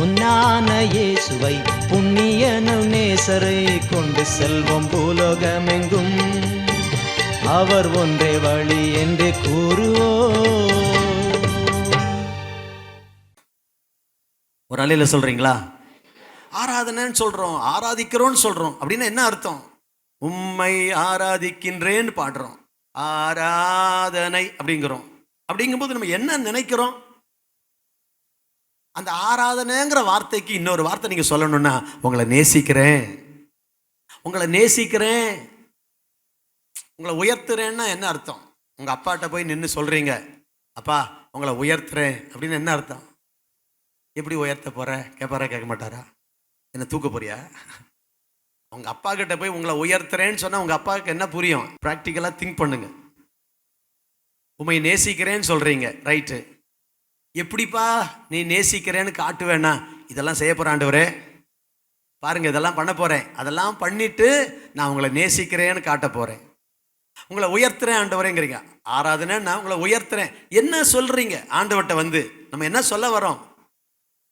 பொன்னான இயேசுவை புண்ணியனும் நேசரை கொண்டு செல்வம் பூலோகமெங்கும். அவர் ஒன்றே வழி என்று கூறுவோ. ஒரு அலையில சொல்றீங்களா? ஆராதனைன்னு சொல்றோம், ஆராதிக்கிறோன்னு சொல்றோம். அப்படின்னா என்ன அர்த்தம்? உம்மை ஆராதிக்கின்றேன்னு பாடுறோம், ஆராதனை அப்படிங்கிறோம். அப்படிங்கும்போது நம்ம என்ன நினைக்கிறோம்? அந்த ஆராதனைங்கிற வார்த்தைக்கு இன்னொரு வார்த்தை நீங்க சொல்லணும்னா, உங்களை நேசிக்கிறேன், உங்களை நேசிக்கிறேன், உங்களை உயர்த்துறேன்னா என்ன அர்த்தம்? உங்க அப்பாட்ட போய் நின்று சொல்றீங்க, அப்பா உங்களை உயர்த்துறேன் அப்படின்னு என்ன அர்த்தம்? எப்படி உயர்த்த போற? கேட்பாரா கேட்க மாட்டாரா? என்ன தூக்க போறியா? உங்க அப்பா கிட்ட போய் உங்களை உயர்த்துறேன்னு சொன்னா உங்க அப்பாவுக்கு என்ன புரியும்? பிராக்டிக்கலா திங்க் பண்ணுங்க. உண்மை நேசிக்கிறேன்னு சொல்றீங்க, ரைட்டு. எப்படிப்பா நீ நேசிக்கிறேன்னு காட்டுவேன்னா, இதெல்லாம் செய்ய போற ஆண்டவரே, பாருங்க இதெல்லாம் பண்ண போறேன், அதெல்லாம் பண்ணிட்டு நான் உங்களை நேசிக்கிறேன்னு காட்ட போறேன். உங்களை உயர்த்துறேன் ஆண்டவரேங்கிறீங்க. ஆராதனைன்னா உங்களை உயர்த்துறேன். என்ன சொல்றீங்க ஆண்டவர்கிட்ட வந்து? நம்ம என்ன சொல்ல வரோம்?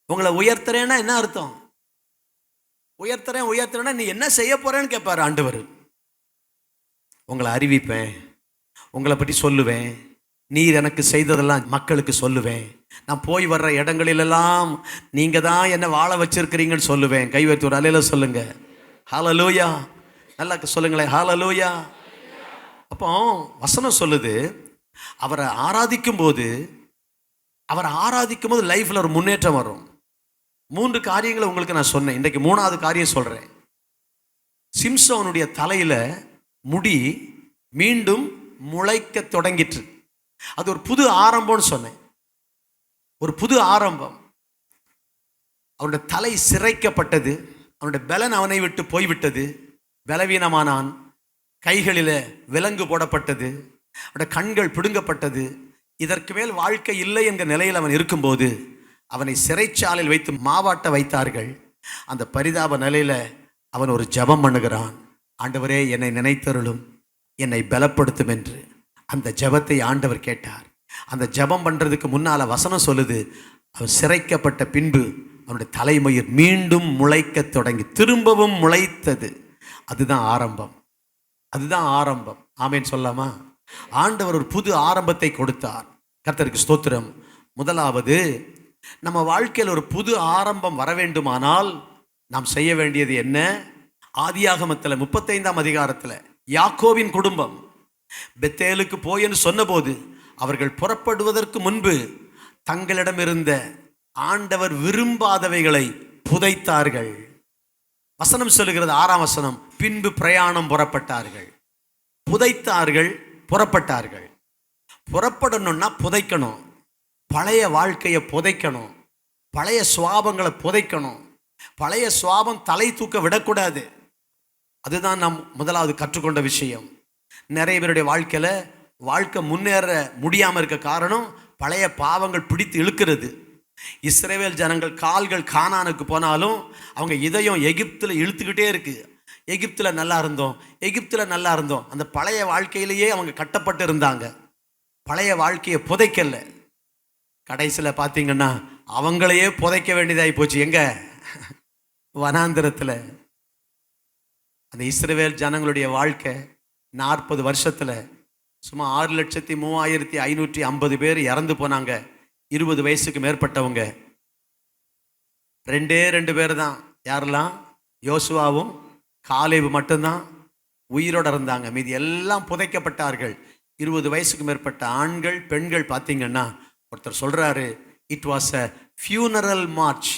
உங்களை உயர்த்துறேன்னா என்ன அர்த்தம்? உயர்த்துறேன் உயர்த்துறேன்னா நீ என்ன செய்ய போறேன்னு கேட்பாரு ஆண்டவர். உங்களை அறிவிப்பேன், உங்களை பற்றி சொல்லுவேன், நீர் எனக்கு செய்ததெல்லாம் மக்களுக்கு சொல்லுவேன், நான் போய் வர்ற இடங்களிலெல்லாம் நீங்க தான் என்ன வாழ வச்சிருக்கிறீங்கன்னு சொல்லுவேன். கை வைத்து ஒரு அலையில சொல்லுங்க ஹல்லேலூயா. நல்லா சொல்லுங்களேன் ஹல்லேலூயா. அப்போ வசனம் சொல்லுது, அவரை ஆராதிக்கும் போது லைஃப்ல ஒரு முன்னேற்றம் வரும். 3 காரியங்களை உங்களுக்கு நான் சொன்னேன். இன்றைக்கு 3வது காரியம் சொல்றேன். சிம்சோனுடைய தலையில முடி மீண்டும் முளைக்க தொடங்கிற்று. அது ஒரு புது ஆரம்பம்னு சொன்னேன், ஒரு புது ஆரம்பம். அவனுடைய தலை சிரைக்கப்பட்டது, அவனுடைய பலன் அவனை விட்டு போய்விட்டது, பலவீனமானான், கைகளில் விலங்கு போடப்பட்டது, அவனுடைய கண்கள் பிடுங்கப்பட்டது. இதற்கு மேல் வாழ்க்கை இல்லை என்ற நிலையில் அவன் இருக்கும்போது அவனை சிறைச்சாலையில் வைத்து மாவாட்ட வைத்தார்கள். அந்த பரிதாப நிலையில் அவன் ஒரு ஜெபம் பண்ணுகிறான், ஆண்டவரே என்னை நினைத்தருளும், என்னை பலப்படுத்தும் என்று. அந்த ஜெபத்தை ஆண்டவர் கேட்டார். அந்த ஜெபம் பண்ணுறதுக்கு முன்னால் வசனம் சொல்லுது, அவன் சிறைக்கப்பட்ட பின்பு அவனுடைய தலைமயிர் மீண்டும் முளைக்க தொடங்கி திரும்பவும் முளைத்தது. அதுதான் ஆரம்பம், அதுதான் ஆரம்பம். ஆமேன் சொல்லாமா? ஆண்டவர் ஒரு புது ஆரம்பத்தை கொடுத்தார். கர்த்தருக்கு ஸ்தோத்திரம். முதலாவது, நம்ம வாழ்க்கையில் ஒரு புது ஆரம்பம் வர வேண்டுமானால் நாம் செய்ய வேண்டியது என்ன? ஆதியாகமத்தில் 35ஆம் அதிகாரத்தில் யாக்கோபின் குடும்பம் பெத்தேலுக்கு போயென்று சொன்னபோது அவர்கள் புறப்படுவதற்கு முன்பு தங்களிடம் இருந்த ஆண்டவர் விரும்பாதவைகளை புதைத்தார்கள். வசனம் சொல்லுகிறது 6ஆம் வசனம், பின்பு பிரயாணம் புறப்பட்டார்கள். புதைத்தார்கள், புறப்பட்டார்கள். புறப்படணும்னா புதைக்கணும், பழைய வாழ்க்கையை புதைக்கணும், பழைய சுவாபங்களை புதைக்கணும். பழைய சுவாபம் தலை தூக்க விடக்கூடாது. அதுதான் நாம் முதலாவது கற்றுக்கொண்ட விஷயம். நிறைய பேருடைய வாழ்க்கை முன்னேற முடியாமல் இருக்க காரணம் பழைய பாவங்கள் பிடித்து இழுக்கிறது. இஸ்ரவேல் ஜனங்கள் கால்கள் கானானுக்கு போனாலும் அவங்க இதயம் எகிப்தில் இழுத்துக்கிட்டே இருக்கு. எகிப்தில் நல்லா இருந்தோம், அந்த பழைய வாழ்க்கையிலேயே அவங்க கட்டப்பட்டு இருந்தாங்க. பழைய வாழ்க்கையை புதைக்கல. கடைசியில் பார்த்தீங்கன்னா அவங்களையே புதைக்க வேண்டியதாகி போச்சு. எங்க? வனாந்திரத்தில். அந்த இஸ்ரவேல் ஜனங்களுடைய வாழ்க்கை 40 வருஷத்தில் சும்மா 6,03,550 பேர் இறந்து போனாங்க. 20 வயசுக்கு மேற்பட்டவங்க 2 பேர் தான். யாரெல்லாம்? யோசுவாவும் காலேபு மட்டும்தான் உயிரோட இருந்தாங்க. மீதி எல்லாம் புதைக்கப்பட்டார்கள். 20 வயசுக்கு மேற்பட்ட ஆண்கள் பெண்கள். பார்த்தீங்கன்னா ஒருத்தர் சொல்றாரு, it was a funeral march.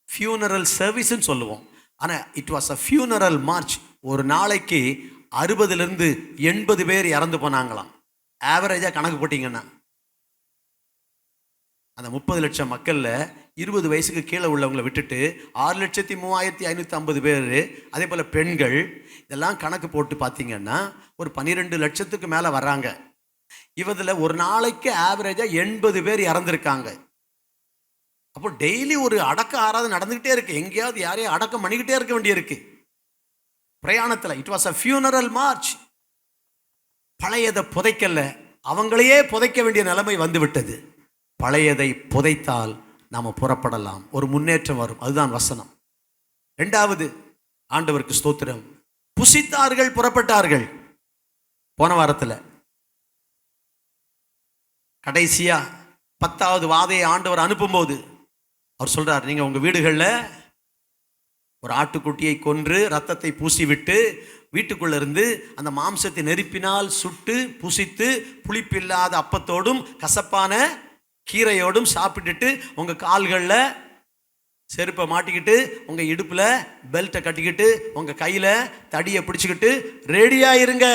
Funeral சர்வீஸ்ன்னு சொல்லுவோம், ஆனால் it was a funeral march. ஒரு நாளைக்கு 60லிருந்து 80 பேர் இறந்து போனாங்களாம். ஆவரேஜாக கணக்கு போட்டிங்கன்னா அந்த 30 லட்சம் மக்களில் 20 வயசுக்கு கீழே உள்ளவங்களை விட்டுட்டு 6,03,550 பேர், அதே போல் பெண்கள், இதெல்லாம் கணக்கு போட்டு பார்த்தீங்கன்னா ஒரு 12 லட்சத்துக்கு மேலே வர்றாங்க. இவதில் ஒரு நாளைக்கு ஆவரேஜாக 80 பேர் இறந்துருக்காங்க. அப்போ டெய்லி ஒரு அடக்க ஆராதனை நடந்துக்கிட்டே இருக்கு. எங்கேயாவது யாரையும் அடக்கம் பண்ணிக்கிட்டே இருக்க வேண்டியிருக்கு பிரயாணத்தில். It was a funeral march. பழையதை புதைக்கல, அவங்களையே புதைக்க வேண்டிய நிலைமை வந்து விட்டது. பழையதை புதைத்தால் நாம புறப்படலாம், ஒரு முன்னேற்றம் வரும். அதுதான் வசனம். இரண்டாவது, ஆண்டவருக்கு ஸ்தோத்திரம், புசித்தார்கள், புறப்பட்டார்கள். போன வாரத்தில் கடைசியா 10வது வாதையை ஆண்டவர் அனுப்பும்போது அவர் சொல்றார், நீங்க உங்க வீடுகளில் ஒரு ஆட்டுக்குட்டியை கொன்று ரத்தத்தை பூசிவிட்டு வீட்டுக்குள்ள இருந்து அந்த மாம்சத்தை நெருப்பினால் சுட்டு புசித்து புளிப்பில்லாத அப்பத்தோடும் கசப்பான கீரையோடும் சாப்பிட்டுட்டு உங்க கால்களில் செருப்பை மாட்டிக்கிட்டு உங்க இடுப்புல பெல்ட்டை கட்டிக்கிட்டு உங்க கையில தடியை பிடிச்சிக்கிட்டு ரெடியா இருங்க,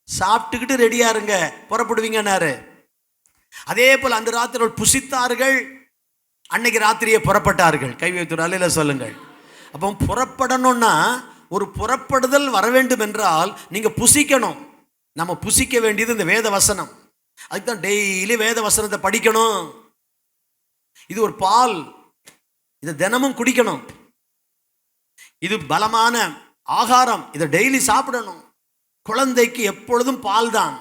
சாப்பிட்டுக்கிட்டு ரெடியா இருங்க, புறப்படுவீங்கன்னாரு. அதே போல் அந்த ராத்திரி புசித்தார்கள், அன்னைக்கு ராத்திரியே புறப்பட்டார்கள். கை வைத்து அல்லேலூயா சொல்லுங்கள். அப்போ புறப்படணும்னா ஒரு புறப்படுதல் வர வேண்டும் என்றால் நீங்க புசிக்கணும். நம்ம புசிக்க வேண்டியது இந்த வேத வசனம். அதுதான் டெய்லி வேத வசனத்தை படிக்கணும். இது ஒரு பால், இதை தினமும் குடிக்கணும். இது பலமான ஆகாரம், இதை டெய்லி சாப்பிடணும். குழந்தைக்கு எப்பொழுதும் பால் தான்.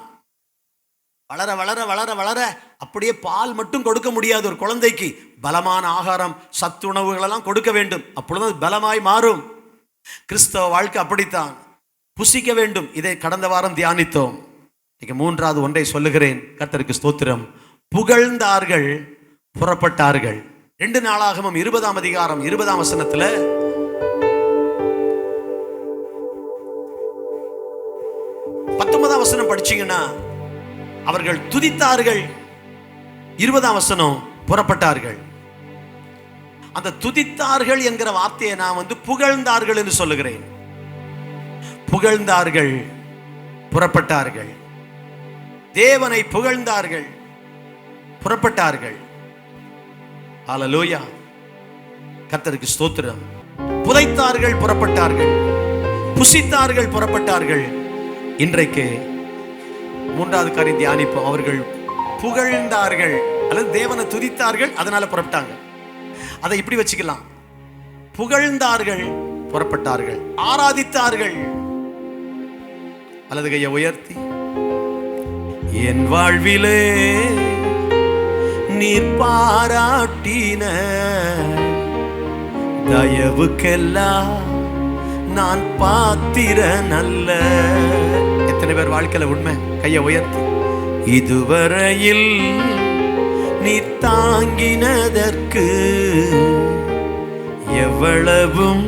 வளர வளர வளர வளர அப்படியே பால் மட்டும் கொடுக்க முடியாது. ஒரு குழந்தைக்கு பலமான ஆகாரம், சத்துணவுகளெல்லாம் கொடுக்க வேண்டும், அப்பொழுது அது பலமாய் மாறும். கிறிஸ்தவ வாழ்க்கை அப்படித்தான், புசிக்க வேண்டும். இதை கடந்த வாரம் தியானித்தோம். இன்னைக்கு மூன்றாவது ஒன்றை சொல்லுகிறேன். கர்த்தருக்கு ஸ்தோத்திரம். புகழ்ந்தார்கள், புறப்பட்டார்கள். 2 நாளாகமம் 20ஆம் அதிகாரம் 20ஆம் வசனத்துல வசனம் படிச்சீங்கன்னா அவர்கள் துதித்தார்கள். 20ஆம் வசனம் புறப்பட்டார்கள். அந்த துதித்தார்கள் என்கிற வார்த்தையை நான் புகழ்ந்தார்கள் என்று சொல்லுகிறேன். புகழ்ந்தார்கள், புறப்பட்டார்கள். தேவனை புகழ்ந்தார்கள், புறப்பட்டார்கள். ஹல்லேலூயா, கர்த்தருக்கு ஸ்தோத்திரம். புதைத்தார்கள், புறப்பட்டார்கள். புசித்தார்கள், புறப்பட்டார்கள். இன்றைக்கு மூன்றாவது காரியம் தியானிப்போம். அவர்கள் புகழ்ந்தார்கள் அல்லது தேவனை துதித்தார்கள், அதனால புறப்பட்டாங்க. அதை இப்படி வச்சுக்கலாம், புகழ்ந்தார்கள், புறப்பட்டார்கள். ஆராதித்தார்கள் அல்லது கையை உயர்த்தி, என் வாழ்விலே நீர் பாராட்டின தயவுக்கெல்லாம் நான் பாத்திர நல்ல. எத்தனை பேர் வாழ்க்கையில உண்மை? கையை உயர்த்தி, இதுவரையில் நீ தாங்கினதற்கு எவ்வளவும்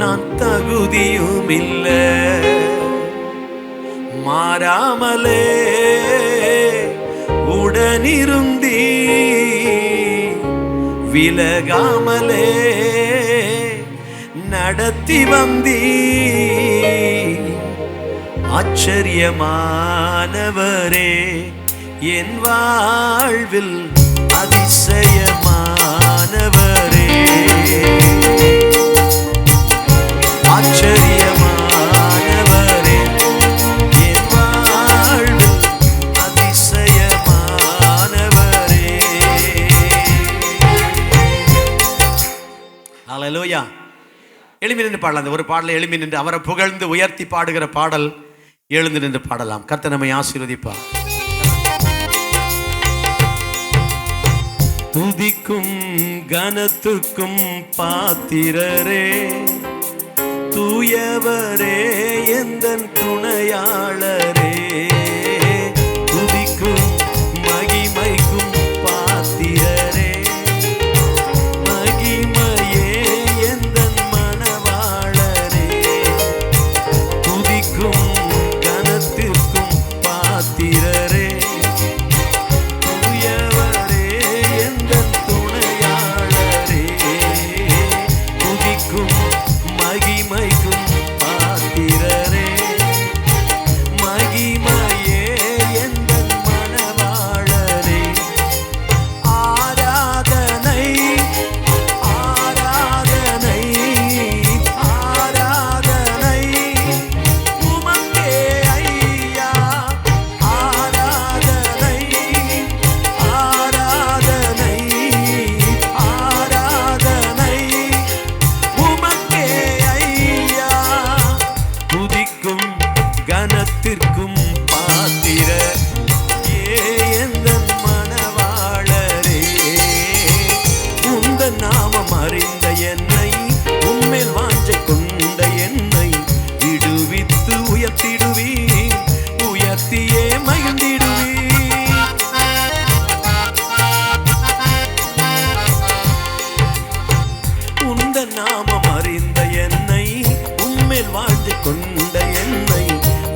நான் தகுதியும் இல்லை. மாறாமலே உடனிருந்தீ, விலகாமலே நடத்தி வந்தீ. ஆச்சரியமானவரே, என் வாழ்வில் அதிசயமானவரே. ஆச்சரியமானவரே, என் வாழ்வில் அதிசயமானவரே. ஹல்லேலூயா. எழும்பி நின்று பாடலாம். அந்த ஒரு பாடலை எழும்பி நின்று அவரை புகழ்ந்து உயர்த்தி பாடுகிற பாடல் எழுந்து நின்று பாடலாம். கர்த்தர் நம்மை ஆசீர்வதிப்பார். துதிக்கும் கனத்துக்கும் பாத்திரரே, தூயவரே எந்தன் துணையாளரே. துதிக்கும் மகிமைக்கும் பாத்திரரே, மகிமையே எந்தன் மணவாளரே. துதிக்கும் கனத்திற்கும் பாத்திரரே, தூயவரே எந்தன் துணையாளரே. துதிக்கும் மகிமைக்கும் பாத்திரரே, மகிமை நாமம் அறிந்த என்னை, உம்மேல் வாஞ்சை கொண்ட என்னை விடுவித்து உயர்த்திடுவீர், உயர்த்தியே மகிழ்ந்திடுவீர். உந்த நாமம் அறிந்த என்னை, உம்மேல் வாஞ்சை கொண்ட என்னை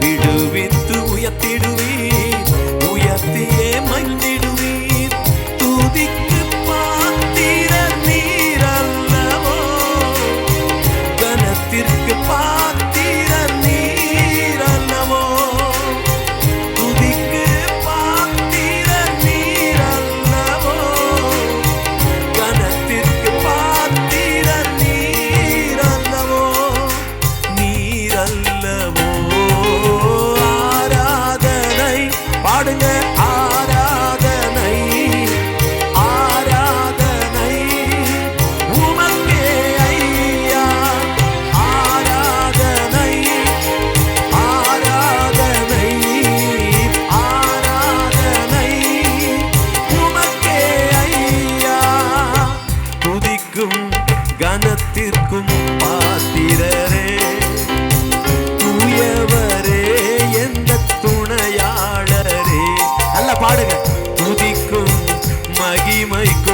விடுவித்து உயர்த்திடுவீர், உயர்த்தியே மகிழ்ந்திடுவீர். துதிக்கு பாத்திரர் நீர் அல்லவோ, கனத்திற்கு பாத்திரர் நீர் அல்லவோ. துதிக்கு பாத்திரர் நீர் அல்லவோ, கனத்திற்கு பாத்திரர் நீர் அல்லவோ. நீர் அல்லவோ ஆராதனை, பாடுங்க ஆராதனை, ஆராதனை உமக்கே ஐயா. ஆராதனை, ஆராதனை, ஆராதனை உமக்கே ஐயா. துதிக்கும் கனத்திற்கும் பாத்திரரே, தூயவரே எந்த துணையாளரே. நல்லா பாடுங்க. துதிக்கும் மகிமைக்கும்